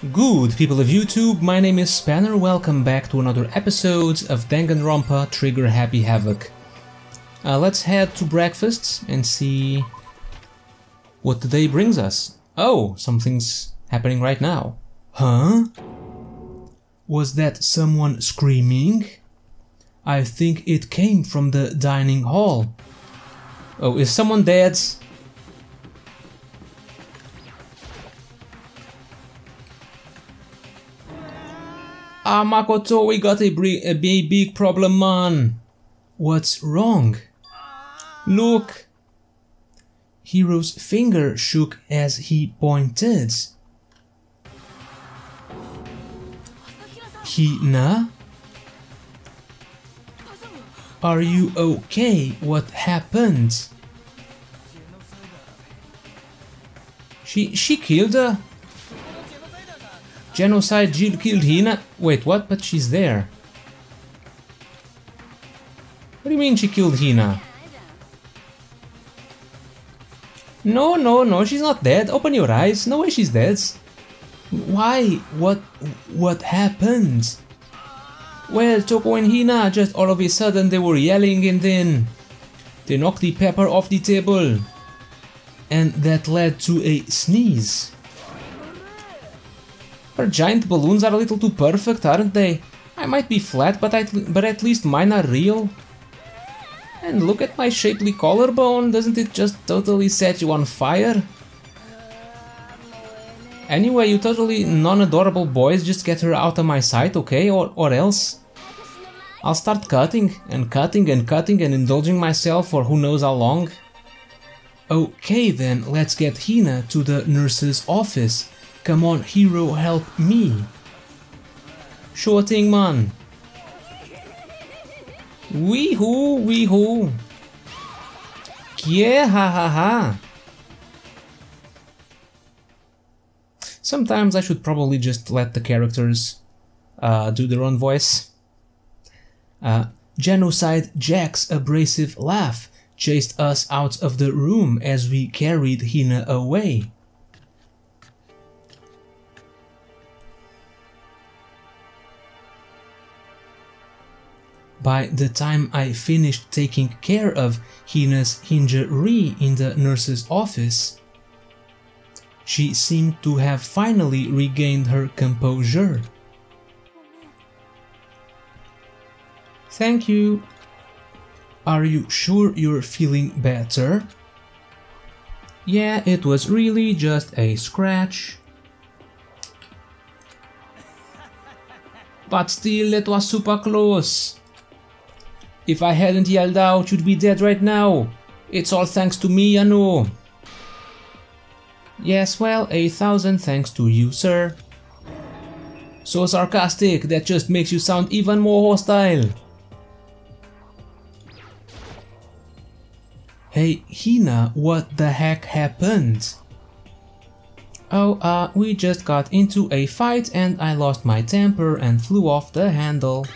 Good people of YouTube, my name is Spanner, welcome back to another episode of Danganronpa Trigger Happy Havoc. Let's head to breakfast and see what the day brings us. Oh, something's happening right now. Huh? Was that someone screaming? I think it came from the dining hall. Oh, is someone dead? Ah, Makoto, we got a big problem, man. What's wrong? Look. Hiro's finger shook as he pointed. Hina? Are you okay? What happened? She killed her? Genocide killed Hina? Wait, what? But she's there. What do you mean she killed Hina? No, she's not dead. Open your eyes. No way she's dead. Why? What happened? Well, Toko and Hina, just all of a sudden they were yelling and then they knocked the pepper off the table. And that led to a sneeze. Her giant balloons are a little too perfect, aren't they? I might be flat, but at least mine are real. And look at my shapely collarbone, doesn't it just totally set you on fire? Anyway, you totally non-adorable boys, just get her out of my sight, okay? Or else I'll start cutting and cutting and cutting and indulging myself for who knows how long. Okay then, let's get Hina to the nurse's office. Come on, Hiro, help me. Sure thing, man. Wee-hoo, wee-hoo. Yeah, ha ha ha. Sometimes I should probably just let the characters do their own voice. Genocide Jack's abrasive laugh chased us out of the room as we carried Hina away. By the time I finished taking care of Hina's injury in the nurse's office, she seemed to have finally regained her composure. Thank you. Are you sure you're feeling better? Yeah, it was really just a scratch. But still, it was super close. If I hadn't yelled out, you'd be dead right now. It's all thanks to me, I know. Yes, well, 1,000 thanks to you, sir. So sarcastic, that just makes you sound even more hostile. Hey, Hina, what the heck happened? Oh, we just got into a fight and I lost my temper and flew off the handle.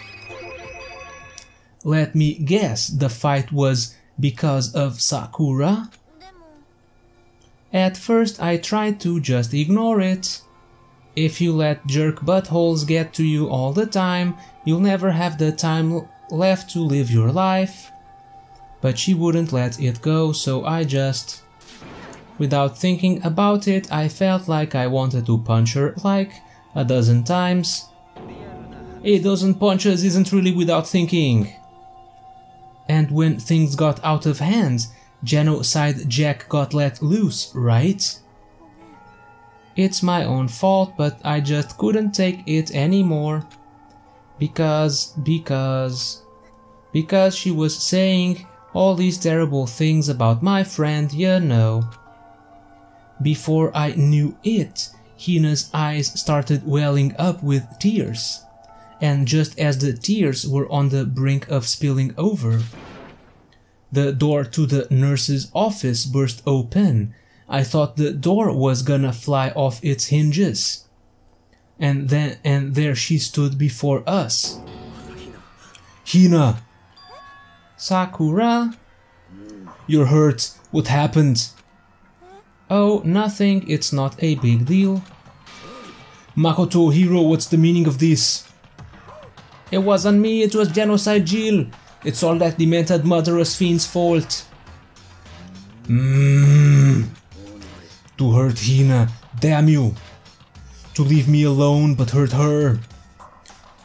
Let me guess, the fight was because of Sakura? At first I tried to just ignore it. If you let jerk buttholes get to you all the time, you'll never have the time left to live your life. But she wouldn't let it go, so I just... Without thinking about it, I felt like I wanted to punch her like a dozen times. A dozen punches isn't really without thinking. And when things got out of hand, Genocide Jack got let loose, right? It's my own fault, but I just couldn't take it anymore. Because she was saying all these terrible things about my friend, you know. Before I knew it, Hina's eyes started welling up with tears. And just as the tears were on the brink of spilling over, the door to the nurse's office burst open. I thought the door was gonna fly off its hinges. And there she stood before us. Hina! Sakura? You're hurt. What happened? Oh, nothing. It's not a big deal. Makoto, hero, what's the meaning of this? It wasn't me, it was genocide, Jill. It's all that demented murderous fiend's fault. To hurt Hina, damn you. To leave me alone but hurt her.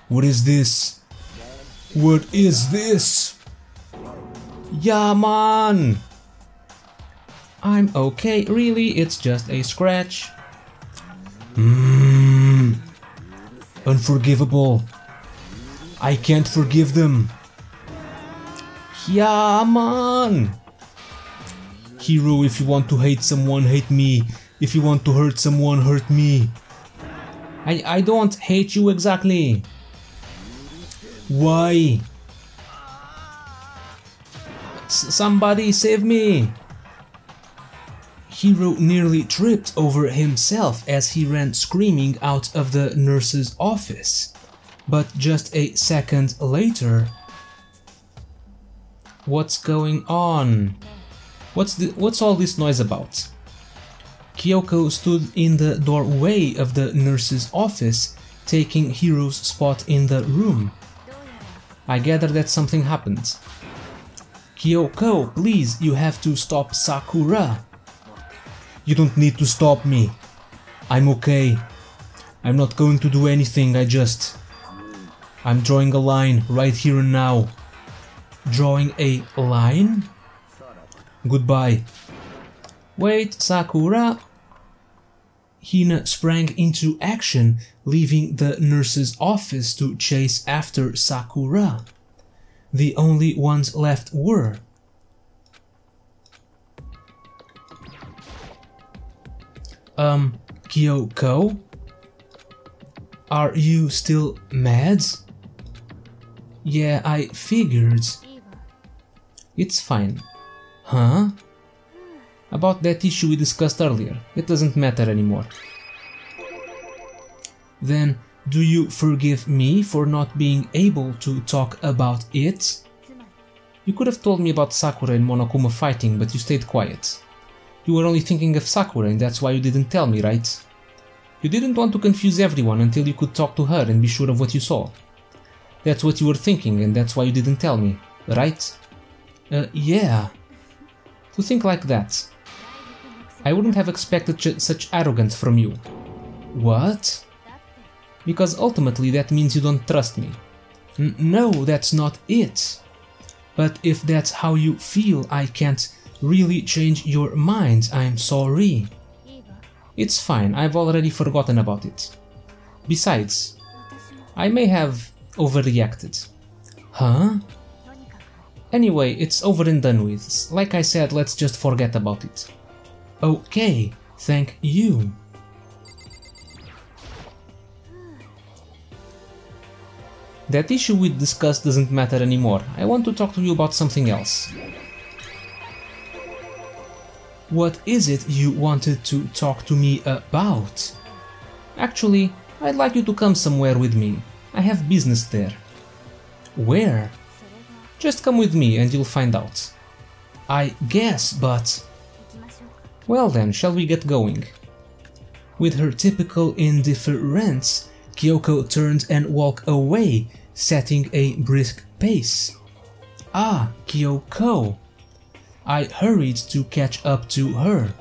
What is this? What is this? Yeah, man. I'm okay, really, it's just a scratch. Unforgivable. I can't forgive them. Yeah, man. Hero, if you want to hate someone, hate me. If you want to hurt someone, hurt me. I don't hate you exactly. Why? Somebody save me. Hero nearly tripped over himself as he ran screaming out of the nurse's office. But just a second later... What's going on? What's all this noise about? Kyoko stood in the doorway of the nurse's office, taking Hiro's spot in the room. I gather that something happened. Kyoko, please, you have to stop Sakura. You don't need to stop me. I'm okay. I'm not going to do anything, I'm drawing a line right here and now. Drawing a line? Goodbye. Wait, Sakura. Hina sprang into action, leaving the nurse's office to chase after Sakura. The only ones left were... Kyoko? Are you still mad? Yeah, I figured. It's fine. Huh? About that issue we discussed earlier. It doesn't matter anymore. Then, do you forgive me for not being able to talk about it? You could have told me about Sakura and Monokuma fighting, but you stayed quiet. You were only thinking of Sakura and that's why you didn't tell me, right? You didn't want to confuse everyone until you could talk to her and be sure of what you saw. That's what you were thinking and that's why you didn't tell me, right? Yeah. To think like that. I wouldn't have expected such arrogance from you. What? Because ultimately that means you don't trust me. No, that's not it. But if that's how you feel, I can't really change your mind. I'm sorry. It's fine, I've already forgotten about it. Besides, I may have overreacted. Huh? Anyway, it's over and done with. Like I said, let's just forget about it. Okay, thank you. That issue we discussed doesn't matter anymore. I want to talk to you about something else. What is it you wanted to talk to me about? Actually, I'd like you to come somewhere with me. I have business there. Where? Just come with me and you'll find out. I guess, but... Well then, shall we get going? With her typical indifference, Kyoko turned and walked away, setting a brisk pace. Ah, Kyoko! I hurried to catch up to her.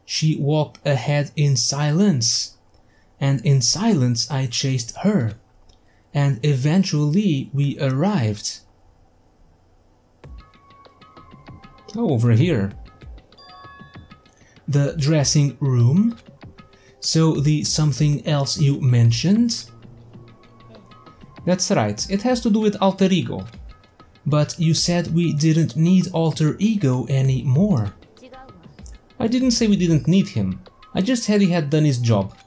She walked ahead in silence, and in silence I chased her, and eventually we arrived. Oh, over here. The dressing room? So the something else you mentioned? That's right, it has to do with alter ego. But you said we didn't need alter ego anymore. I didn't say we didn't need him, I just said he had done his job.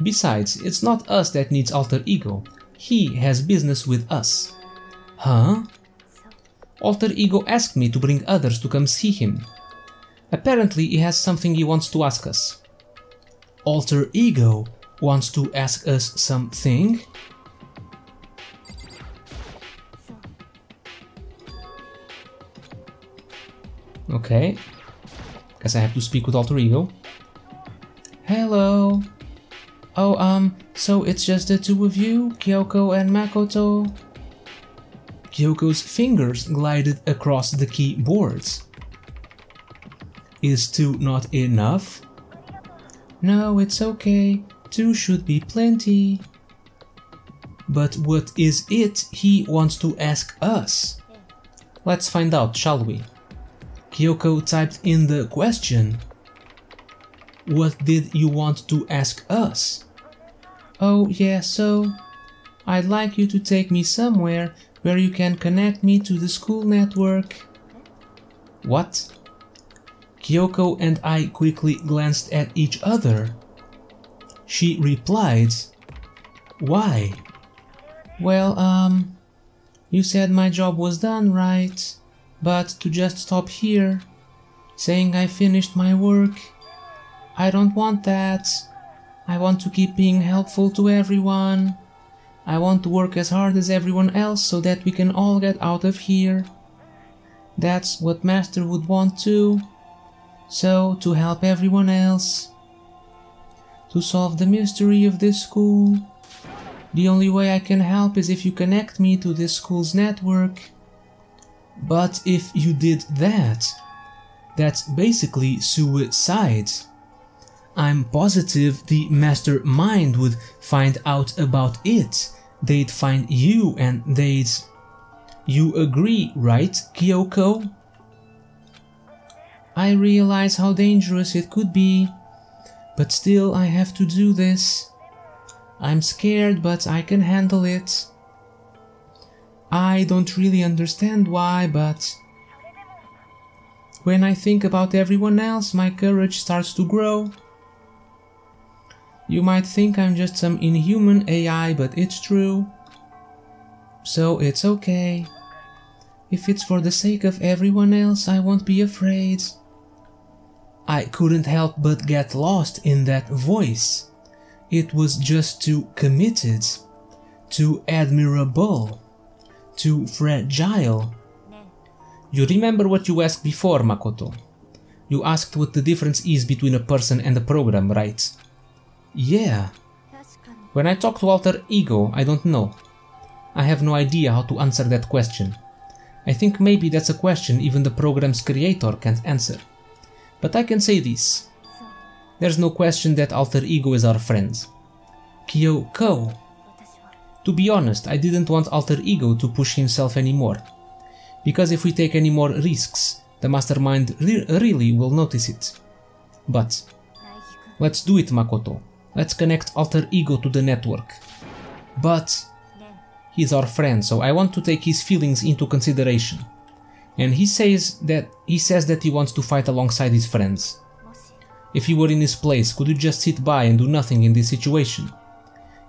Besides, it's not us that needs alter ego, he has business with us. Huh? Alter ego asked me to bring others to come see him. Apparently he has something he wants to ask us. Alter ego wants to ask us something? Okay. Guess I have to speak with alter ego. Hello. Oh, so it's just the two of you, Kyoko and Makoto? Kyoko's fingers glided across the keyboards. Is two not enough? No, it's okay. Two should be plenty. But what is it he wants to ask us? Let's find out, shall we? Kyoko typed in the question. What did you want to ask us? Oh, yeah, so I'd like you to take me somewhere where you can connect me to the school network. What? Kyoko and I quickly glanced at each other. She replied, Why? Well, you said my job was done, right? But to just stop here, saying I finished my work, I don't want that. I want to keep being helpful to everyone. I want to work as hard as everyone else so that we can all get out of here. That's what Master would want too. So, to help everyone else. To solve the mystery of this school. The only way I can help is if you connect me to this school's network. But if you did that, that's basically suicide. I'm positive the mastermind would find out about it. They'd find you and they'd... You agree, right, Kyoko? I realize how dangerous it could be, but still I have to do this. I'm scared, but I can handle it. I don't really understand why, but when I think about everyone else, my courage starts to grow. You might think I'm just some inhuman AI, but it's true. So it's okay. If it's for the sake of everyone else, I won't be afraid. I couldn't help but get lost in that voice. It was just too committed, too admirable, too fragile. You remember what you asked before, Makoto? You asked what the difference is between a person and a program, right? Yeah. When I talk to Alter Ego, I don't know. I have no idea how to answer that question. I think maybe that's a question even the program's creator can't answer. But I can say this. There's no question that Alter Ego is our friend. Kyoko. To be honest, I didn't want Alter Ego to push himself anymore. Because if we take any more risks, the mastermind really will notice it. But let's do it, Makoto. Let's connect Alter Ego to the network. But he's our friend, so I want to take his feelings into consideration. And he says that he wants to fight alongside his friends. If you were in his place, could you just sit by and do nothing in this situation?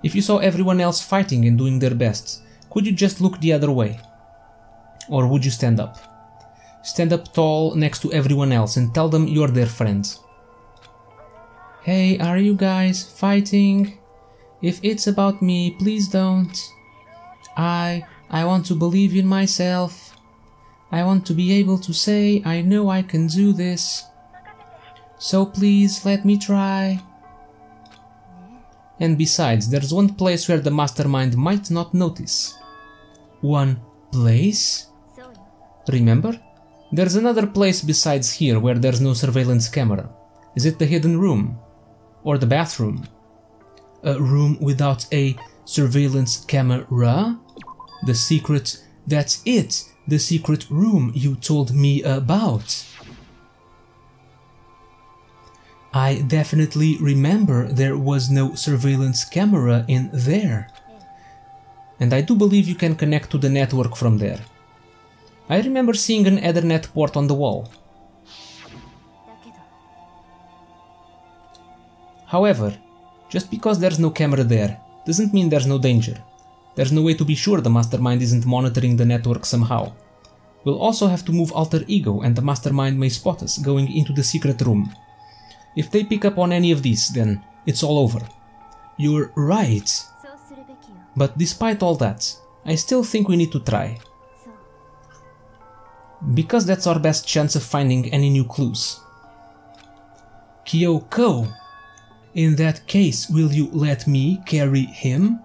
If you saw everyone else fighting and doing their best, could you just look the other way? Or would you stand up? Stand up tall next to everyone else and tell them you're their friend. Hey, are you guys fighting? If it's about me, please don't. I want to believe in myself. I want to be able to say, I know I can do this. So please, let me try. And besides, there's one place where the mastermind might not notice. One place? Remember? There's another place besides here where there's no surveillance camera. Is it the hidden room? Or the bathroom? A room without a surveillance camera? The secret... That's it! The secret room you told me about. I definitely remember there was no surveillance camera in there. And I do believe you can connect to the network from there. I remember seeing an Ethernet port on the wall. However, just because there's no camera there, doesn't mean there's no danger. There's no way to be sure the mastermind isn't monitoring the network somehow. We'll also have to move Alter Ego and the mastermind may spot us going into the secret room. If they pick up on any of these, then it's all over. You're right. But despite all that, I still think we need to try. Because that's our best chance of finding any new clues. Kyoko, In that case, will you let me carry him?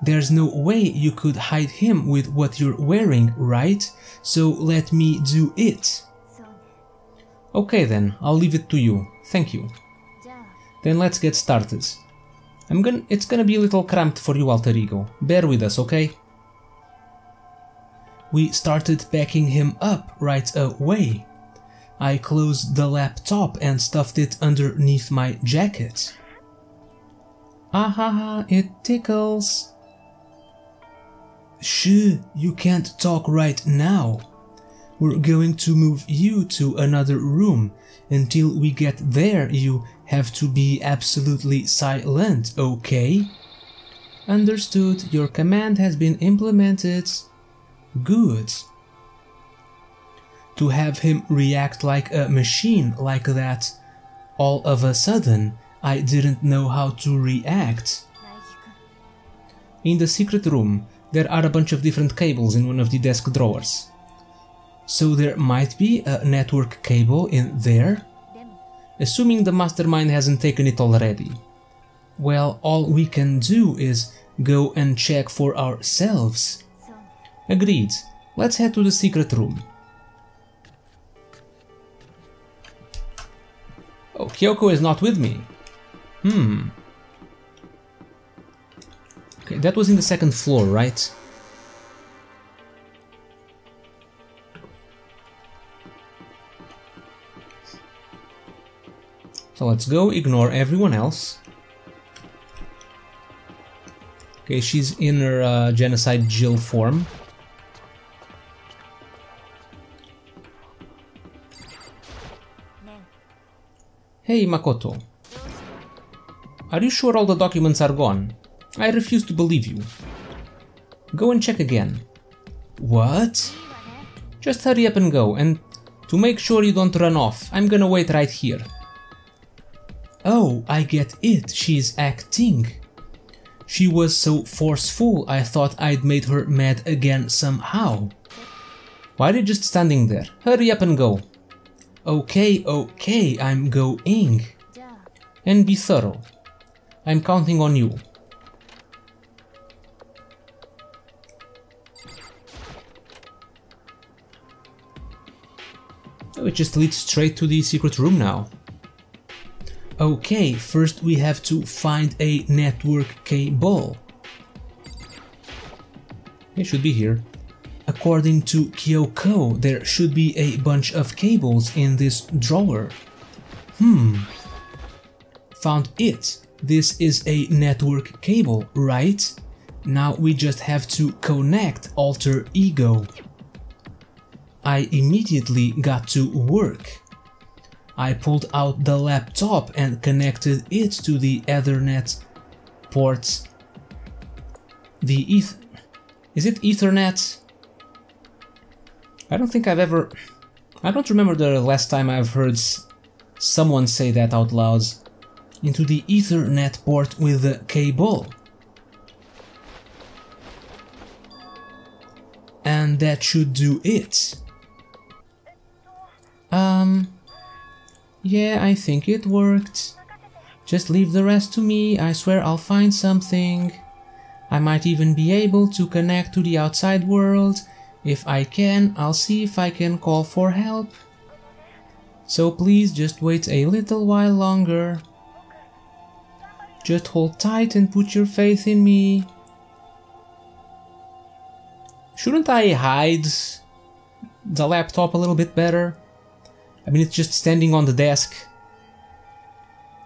There's no way you could hide him with what you're wearing, right? So let me do it. Okay then, I'll leave it to you. Thank you. Then let's get started. It's gonna be a little cramped for you, alter ego. Bear with us, okay? We started packing him up right away. I closed the laptop and stuffed it underneath my jacket. Ahaha, it tickles. Shh, you can't talk right now. We're going to move you to another room. Until we get there, you have to be absolutely silent, okay? Understood, your command has been implemented. Good. To have him react like a machine like that, all of a sudden, I didn't know how to react. In the secret room, there are a bunch of different cables in one of the desk drawers. So there might be a network cable in there? Assuming the mastermind hasn't taken it already. Well, all we can do is go and check for ourselves. Agreed. Let's head to the secret room. Oh, Kyoko is not with me. Okay, that was in the second floor, right? So let's go ignore everyone else. Okay, she's in her genocide Jill form. Hey Makoto. Are you sure all the documents are gone? I refuse to believe you. Go and check again. What? Just hurry up and go, and to make sure you don't run off, I'm gonna wait right here. Oh, I get it, she's acting. She was so forceful, I thought I'd made her mad again somehow. Why are you just standing there? Hurry up and go. Okay, I'm going. And be thorough. I'm counting on you. Oh, it just leads straight to the secret room now. Okay, first we have to find a network cable. It should be here. According to Kyoko, there should be a bunch of cables in this drawer. Found it. This is a network cable, right? Now we just have to connect alter ego. I immediately got to work. I pulled out the laptop and connected it to the Ethernet ports. Is it Ethernet? I don't remember the last time I've heard someone say that out loud. Into the Ethernet port with the cable. And that should do it. Yeah, I think it worked. Just leave the rest to me, I swear I'll find something. I might even be able to connect to the outside world. If I can, I'll see if I can call for help. So please just wait a little while longer. Just hold tight and put your faith in me. Shouldn't I hide the laptop a little bit better? I mean, it's just standing on the desk.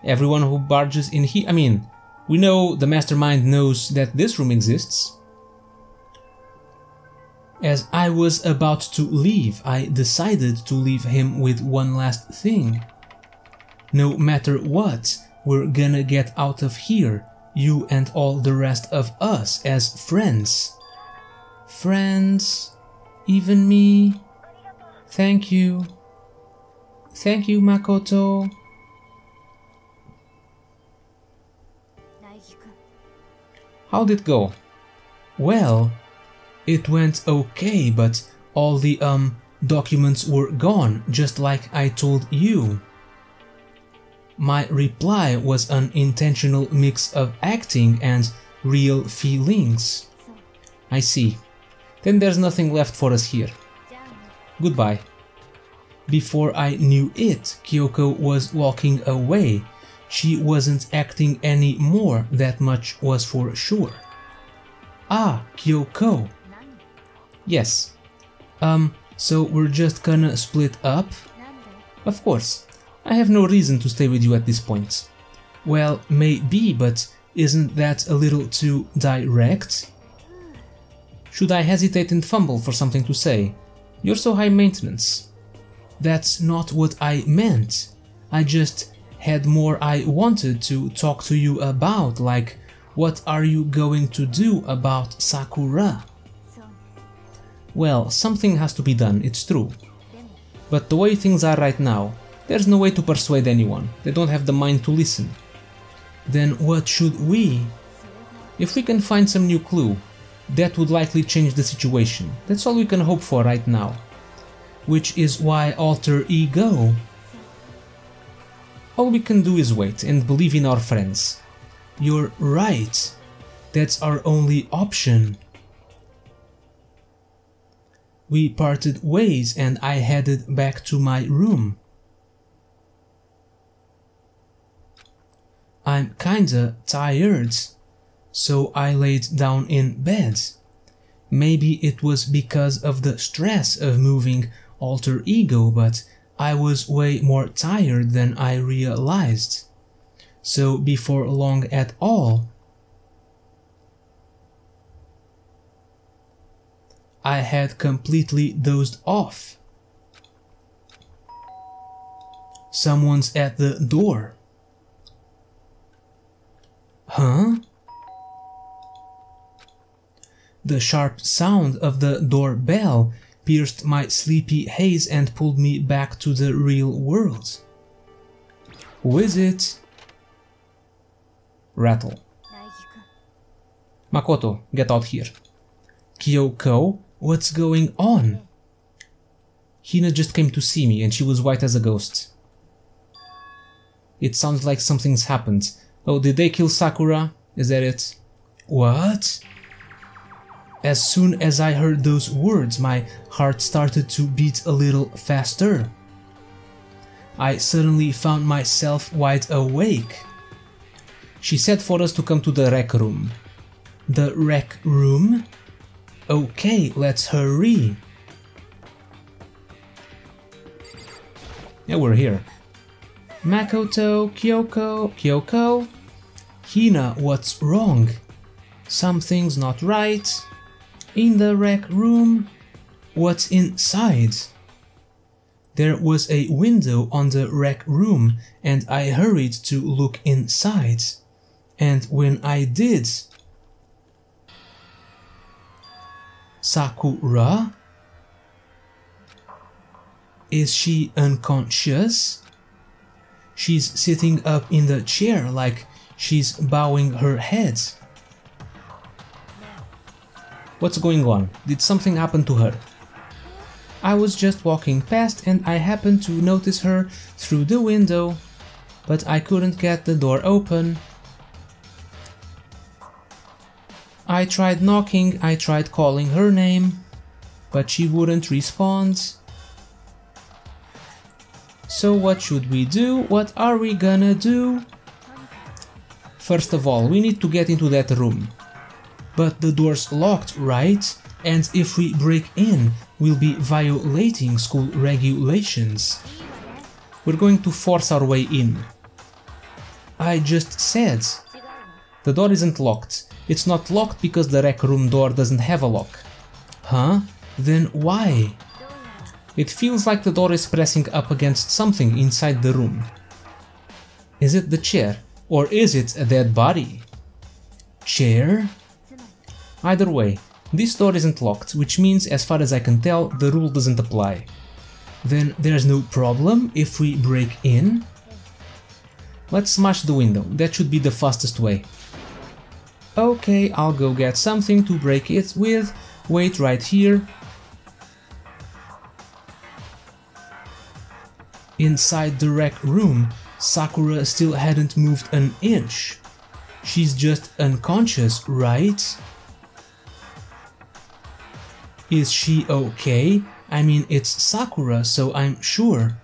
Everyone who barges in here... I mean, we know the mastermind knows that this room exists. As I was about to leave, I decided to leave him with one last thing. No matter what, we're gonna get out of here, you and all the rest of us as friends. Friends, even me. Thank you. Thank you, Makoto. How'd it go? Well, it went okay, but all the documents were gone, just like I told you. My reply was an intentional mix of acting and real feelings. I see. Then there's nothing left for us here. Goodbye. Before I knew it, Kyoko was walking away. She wasn't acting anymore, that much was for sure. Ah, Kyoko. Yes. So we're just gonna split up? Of course. I have no reason to stay with you at this point. Well, maybe, but isn't that a little too direct? Should I hesitate and fumble for something to say? You're so high maintenance. That's not what I meant. I just had more I wanted to talk to you about, like, what are you going to do about Sakura? Well, something has to be done, it's true. But the way things are right now, there's no way to persuade anyone. They don't have the mind to listen. Then what should we? If we can find some new clue, that would likely change the situation. That's all we can hope for right now. Which is why alter ego. All we can do is wait and believe in our friends. You're right. That's our only option. We parted ways and I headed back to my room. I'm kinda tired, so I laid down in bed. Maybe it was because of the stress of moving alter ego, but I was way more tired than I realized. So before long at all, I had completely dozed off. Someone's at the door. Huh? The sharp sound of the doorbell pierced my sleepy haze and pulled me back to the real world. Who is it? Rattle. Makoto, get out here. Kyoko, what's going on? Hina just came to see me and she was white as a ghost. It sounds like something's happened. Oh, did they kill Sakura? Is that it? What? As soon as I heard those words, my heart started to beat a little faster. I suddenly found myself wide awake. She said for us to come to the rec room. The rec room? Okay, let's hurry. Yeah, we're here. Makoto, Kyoko? Hina, what's wrong? Something's not right. In the rec room? What's inside? There was a window on the rec room and I hurried to look inside. And when I did... Sakura? Is she unconscious? She's sitting up in the chair like she's bowing her head. What's going on? Did something happen to her? I was just walking past and I happened to notice her through the window, but I couldn't get the door open. I tried knocking, I tried calling her name, but she wouldn't respond. So what should we do? What are we gonna do? First of all, we need to get into that room. But the door's locked, right? And if we break in, we'll be violating school regulations. We're going to force our way in. I just said. The door isn't locked. It's not locked because the rec room door doesn't have a lock. Huh? Then why? It feels like the door is pressing up against something inside the room. Is it the chair? Or is it a dead body? Chair? Either way, this door isn't locked, which means, as far as I can tell, the rule doesn't apply. Then there's no problem if we break in? Let's smash the window, that should be the fastest way. Okay, I'll go get something to break it with. Wait right here. Inside the rec room, Sakura still hadn't moved an inch. She's just unconscious, right? Is she okay? I mean, it's Sakura, so I'm sure.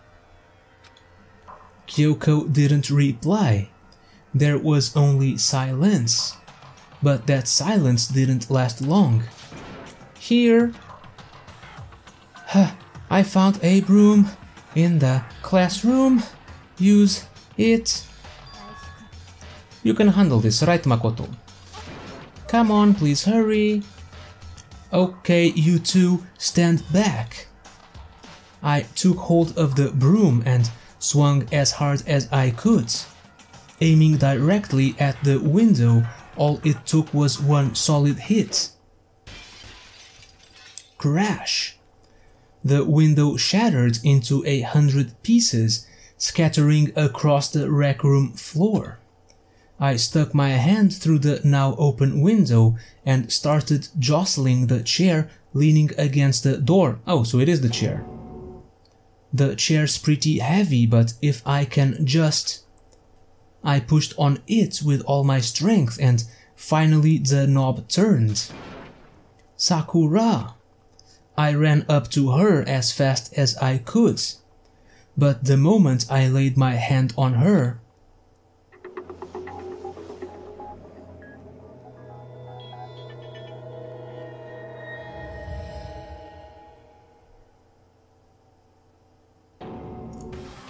Kyoko didn't reply. There was only silence. But that silence didn't last long. Here. I found a broom in the classroom. Use it. You can handle this, right, Makoto? Come on, please hurry. Okay, you two, stand back. I took hold of the broom and swung as hard as I could. Aiming directly at the window, all it took was one solid hit. Crash! The window shattered into 100 pieces, scattering across the rec room floor. I stuck my hand through the now open window and started jostling the chair leaning against the door. Oh, so it is the chair. The chair's pretty heavy, but if I can just... I pushed on it with all my strength and finally the knob turned. Sakura! I ran up to her as fast as I could. But the moment I laid my hand on her,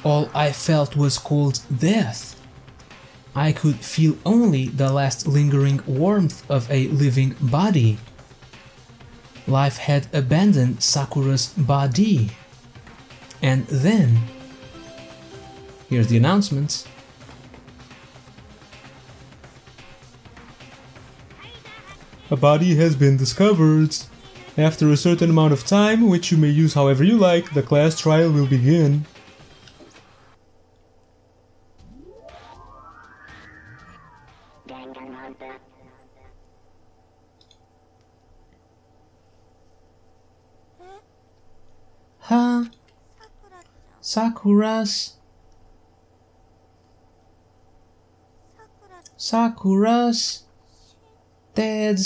all I felt was cold death. I could feel only the last lingering warmth of a living body. Life had abandoned Sakura's body. And then... Here's the announcement. A body has been discovered. After a certain amount of time, which you may use however you like, the class trial will begin. Danganronpa. Huh? Sakura's dead.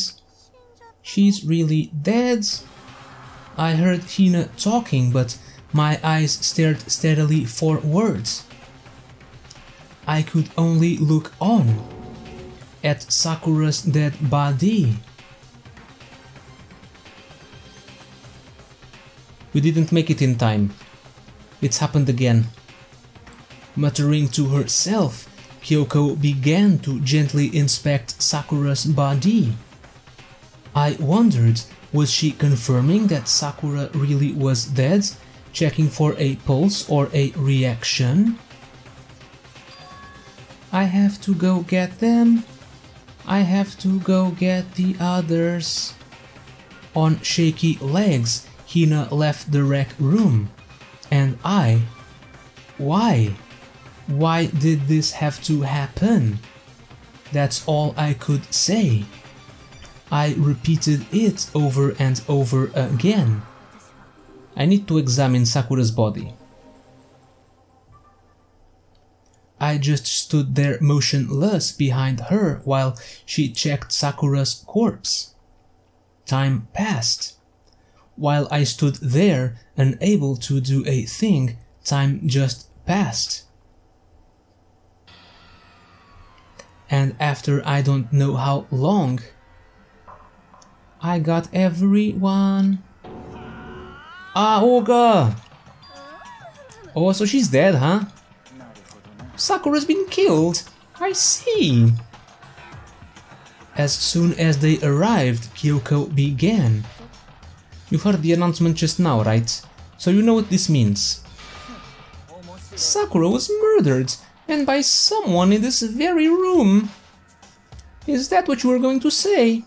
She's really dead. I heard Hina talking, but my eyes stared steadily forwards. I could only look on at Sakura's dead body. We didn't make it in time. It's happened again. Muttering to herself, Kyoko began to gently inspect Sakura's body. I wondered, was she confirming that Sakura really was dead, checking for a pulse or a reaction? I have to go get them. I have to go get the others. On shaky legs, Hina left the rec room. And I... Why? Why did this have to happen? That's all I could say. I repeated it over and over again. I need to examine Sakura's body. I just stood there motionless behind her while she checked Sakura's corpse. Time passed. While I stood there, unable to do a thing, time just passed. And after I don't know how long, I got everyone. Ah, Oga! Oh, so she's dead, huh? Sakura's been killed. I see. As soon as they arrived, Kyoko began. You heard the announcement just now, right? So you know what this means. Sakura was murdered, and by someone in this very room. Is that what you were going to say?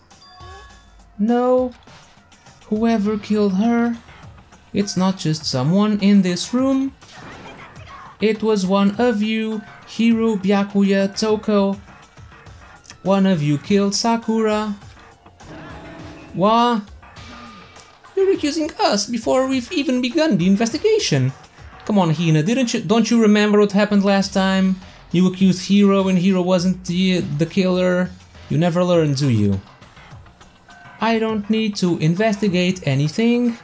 No. Whoever killed her, it's not just someone in this room. It was one of you, Hiro, Byakuya, Toko. One of you killed Sakura. What? You're accusing us before we've even begun the investigation. Come on, Hina, don't you remember what happened last time? You accused Hiro and Hiro wasn't the killer. You never learn, do you? I don't need to investigate anything.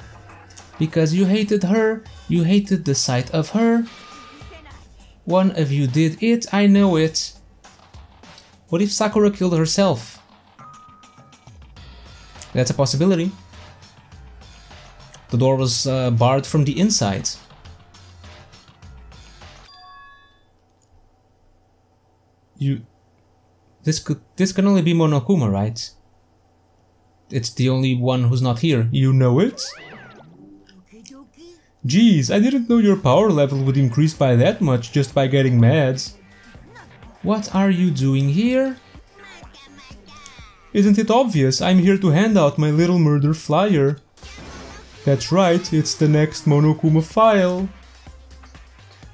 Because you hated her, you hated the sight of her. One of you did it, I know it. What if Sakura killed herself? That's a possibility. The door was barred from the inside. This can only be Monokuma, right? It's the only one who's not here. You know it? Geez, I didn't know your power level would increase by that much just by getting mad. What are you doing here? Isn't it obvious? I'm here to hand out my little murder flyer. That's right, it's the next Monokuma file.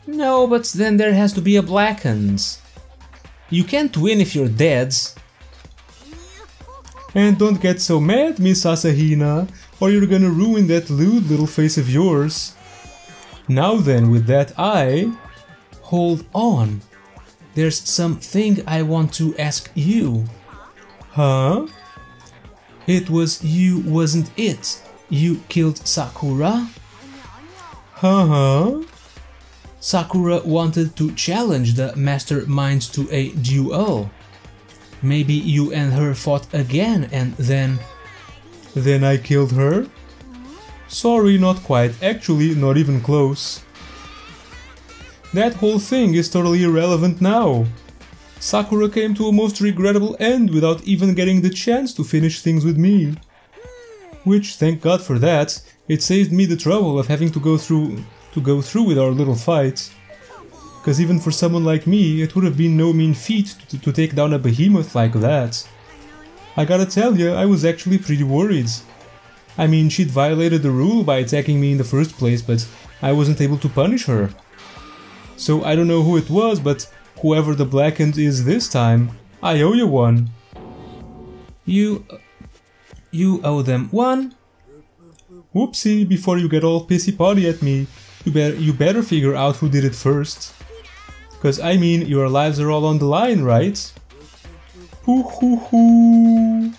No, but then there has to be a blackened. You can't win if you're dead. And don't get so mad, Miss Asahina, or you're gonna ruin that lewd little face of yours. Now then, with that eye... Hold on. There's something I want to ask you. Huh? It was you, wasn't it? You killed Sakura? Huh? Sakura wanted to challenge the mastermind to a duel. Maybe you and her fought again and then... Then I killed her? Sorry, not quite. Actually, not even close. That whole thing is totally irrelevant now. Sakura came to a most regrettable end without even getting the chance to finish things with me. Which, thank God for that, it saved me the trouble of having to go through with our little fight. Cause even for someone like me, it would have been no mean feat to take down a behemoth like that. I gotta tell you, I was actually pretty worried. I mean, she'd violated the rule by attacking me in the first place, but I wasn't able to punish her. So I don't know who it was, but whoever the blackened is this time, I owe you one. You owe them one? Whoopsie, before you get all pissy-potty at me, you better figure out who did it first. Cause I mean, your lives are all on the line, right? Hoo hoo hoo.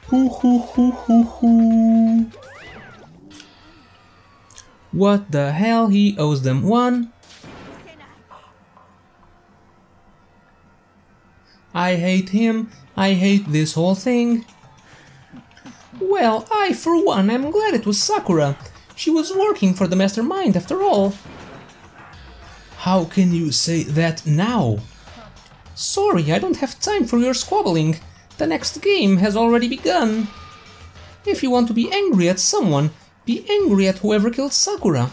Hoo hoo hoo hoo hoo. What the hell? He owes them one? I hate him. I hate this whole thing. Well, I for one am glad it was Sakura. She was working for the mastermind after all. How can you say that now? Sorry, I don't have time for your squabbling. The next game has already begun. If you want to be angry at someone, be angry at whoever killed Sakura.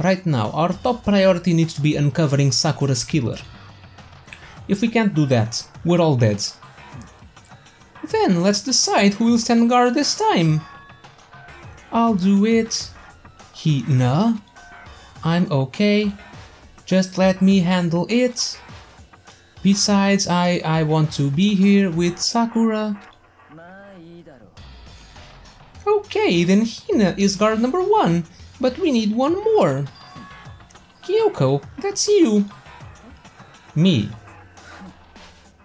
Right now, our top priority needs to be uncovering Sakura's killer. If we can't do that, we're all dead. Then let's decide who will stand guard this time. I'll do it. Hina? I'm okay. Just let me handle it. Besides, I want to be here with Sakura. Okay, then Hina is guard number 1, but we need one more. Kyoko, that's you. Me.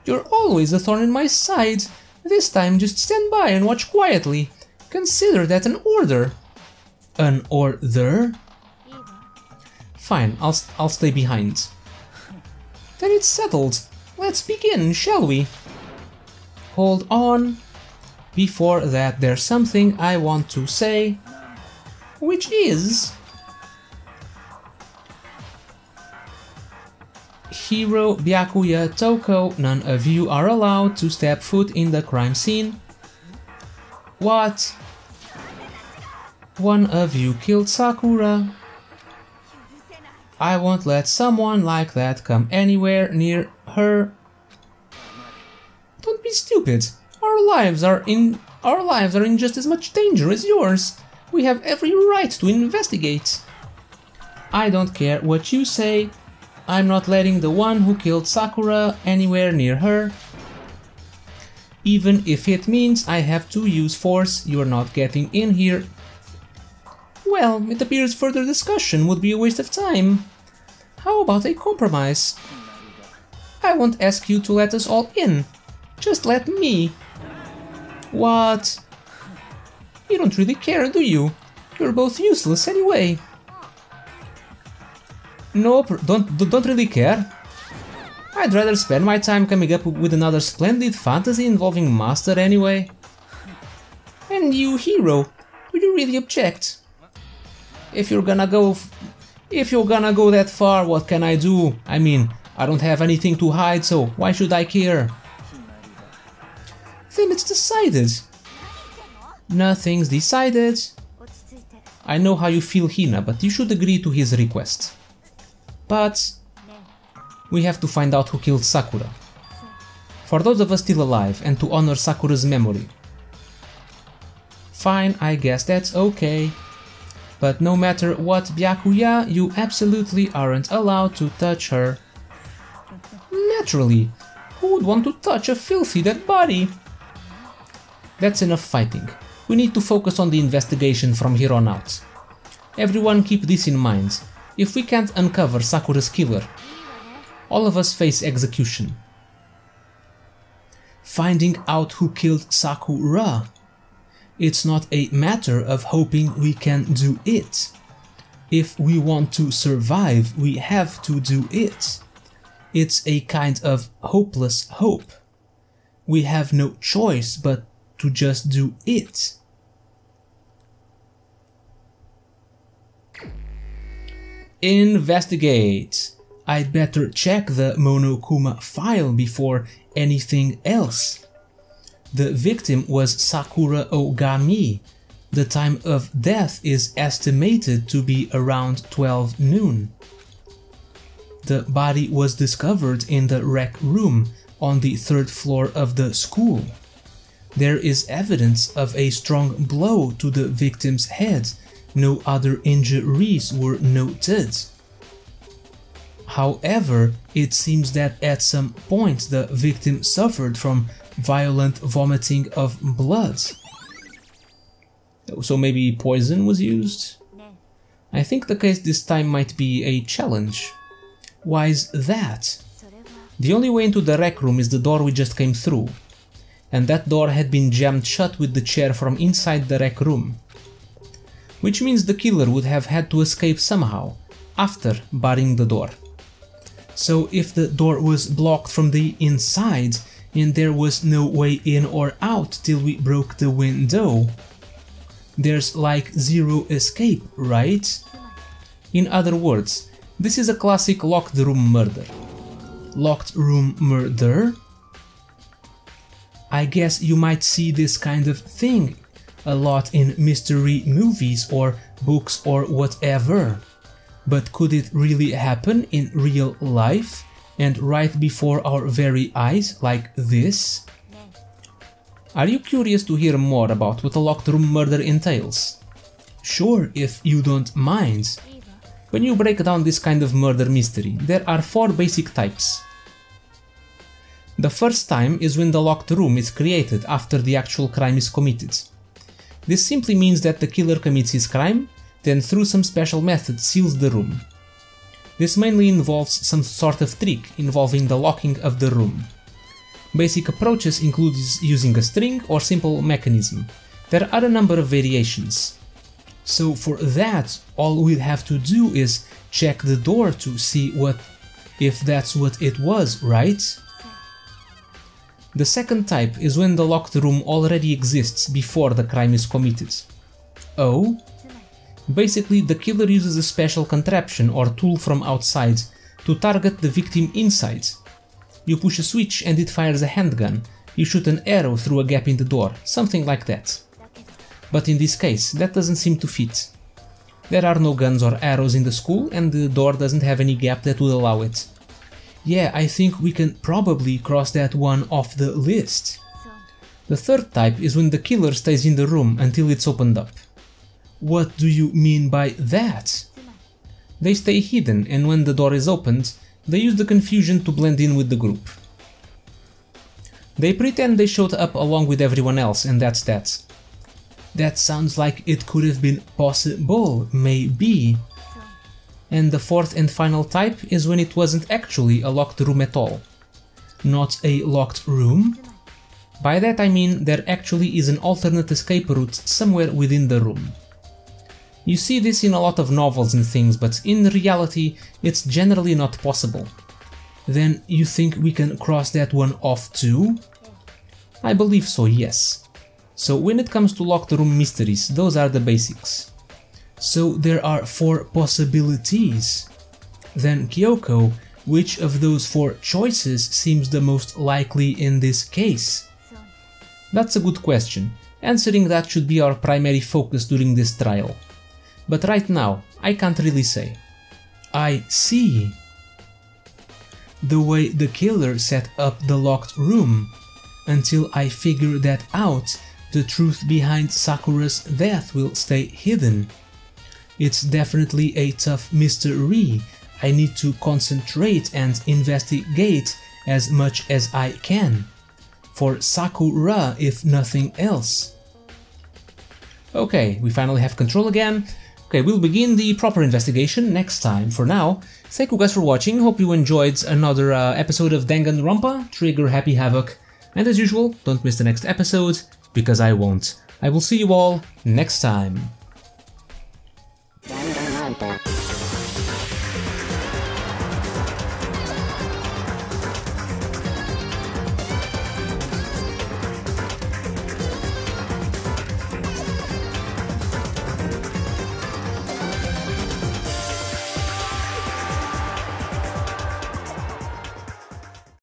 You're always a thorn in my side. This time just stand by and watch quietly. Consider that an order. An order? Fine, I'll stay behind. Then it's settled. Let's begin, shall we? Hold on. Before that, there's something I want to say, which is... Hiro, Byakuya, Toko, none of you are allowed to step foot in the crime scene. What? One of you killed Sakura. I won't let someone like that come anywhere near her. Don't be stupid. Our lives are in just as much danger as yours. We have every right to investigate. I don't care what you say. I'm not letting the one who killed Sakura anywhere near her. Even if it means I have to use force, you're not getting in here. Well, it appears further discussion would be a waste of time. How about a compromise? I won't ask you to let us all in. Just let me. What? You don't really care, do you? You're both useless anyway. Nope, don't really care. I'd rather spend my time coming up with another splendid fantasy involving Master anyway. And you, hero, do you really object? If you're gonna go that far, what can I do? I mean, I don't have anything to hide, so why should I care? Then it's decided. Nothing's decided. I know how you feel, Hina, but you should agree to his request. But we have to find out who killed Sakura. For those of us still alive and to honor Sakura's memory. Fine, I guess that's okay. But no matter what, Byakuya, you absolutely aren't allowed to touch her. Naturally, who would want to touch a filthy dead body? That's enough fighting. We need to focus on the investigation from here on out. Everyone keep this in mind. If we can't uncover Sakura's killer, all of us face execution. Finding out who killed Sakura. It's not a matter of hoping we can do it. If we want to survive, we have to do it. It's a kind of hopeless hope. We have no choice but to just do it. Investigate. I'd better check the Monokuma file before anything else. The victim was Sakura Ogami. The time of death is estimated to be around 12 noon. The body was discovered in the rec room on the 3rd floor of the school. There is evidence of a strong blow to the victim's head. No other injuries were noted. However, it seems that at some point the victim suffered from violent vomiting of blood. So maybe poison was used? I think the case this time might be a challenge. Why's that? The only way into the rec room is the door we just came through, and that door had been jammed shut with the chair from inside the rec room. Which means the killer would have had to escape somehow, after barring the door. So if the door was blocked from the inside, and there was no way in or out till we broke the window, there's like zero escape, right? In other words, this is a classic locked room murder. Locked room murder? I guess you might see this kind of thing a lot in mystery movies or books or whatever. But could it really happen in real life and right before our very eyes like this? Are you curious to hear more about what a locked room murder entails? Sure, if you don't mind. When you break down this kind of murder mystery, there are 4 basic types. The first time is when the locked room is created after the actual crime is committed. This simply means that the killer commits his crime, then through some special method seals the room. This mainly involves some sort of trick involving the locking of the room. Basic approaches include using a string or simple mechanism. There are a number of variations. So for that, all we'd have to do is check the door to see if that's what it was, right? The second type is when the locked room already exists before the crime is committed. Oh? Basically, the killer uses a special contraption or tool from outside to target the victim inside. You push a switch and it fires a handgun. You shoot an arrow through a gap in the door, something like that. But in this case, that doesn't seem to fit. There are no guns or arrows in the school and the door doesn't have any gap that would allow it. Yeah, I think we can probably cross that one off the list. The third type is when the killer stays in the room until it's opened up. What do you mean by that? They stay hidden, and when the door is opened, they use the confusion to blend in with the group. They pretend they showed up along with everyone else, and that's that. That sounds like it could have been possible, maybe. And the fourth and final type is when it wasn't actually a locked room at all. Not a locked room. By that I mean there actually is an alternate escape route somewhere within the room. You see this in a lot of novels and things, but in reality it's generally not possible. Then you think we can cross that one off too? I believe so, yes. So when it comes to locked room mysteries, those are the basics. So there are 4 possibilities. Then Kyoko, which of those 4 choices seems the most likely in this case? That's a good question. Answering that should be our primary focus during this trial. But right now, I can't really say. I see. The way the killer set up the locked room. Until I figure that out, the truth behind Sakura's death will stay hidden. It's definitely a tough mystery. I need to concentrate and investigate as much as I can. For Sakura, if nothing else. Okay, we finally have control again. Okay, we'll begin the proper investigation next time. For now, thank you guys for watching. Hope you enjoyed another episode of Danganronpa, Trigger Happy Havoc. And as usual, don't miss the next episode, because I won't. I will see you all next time.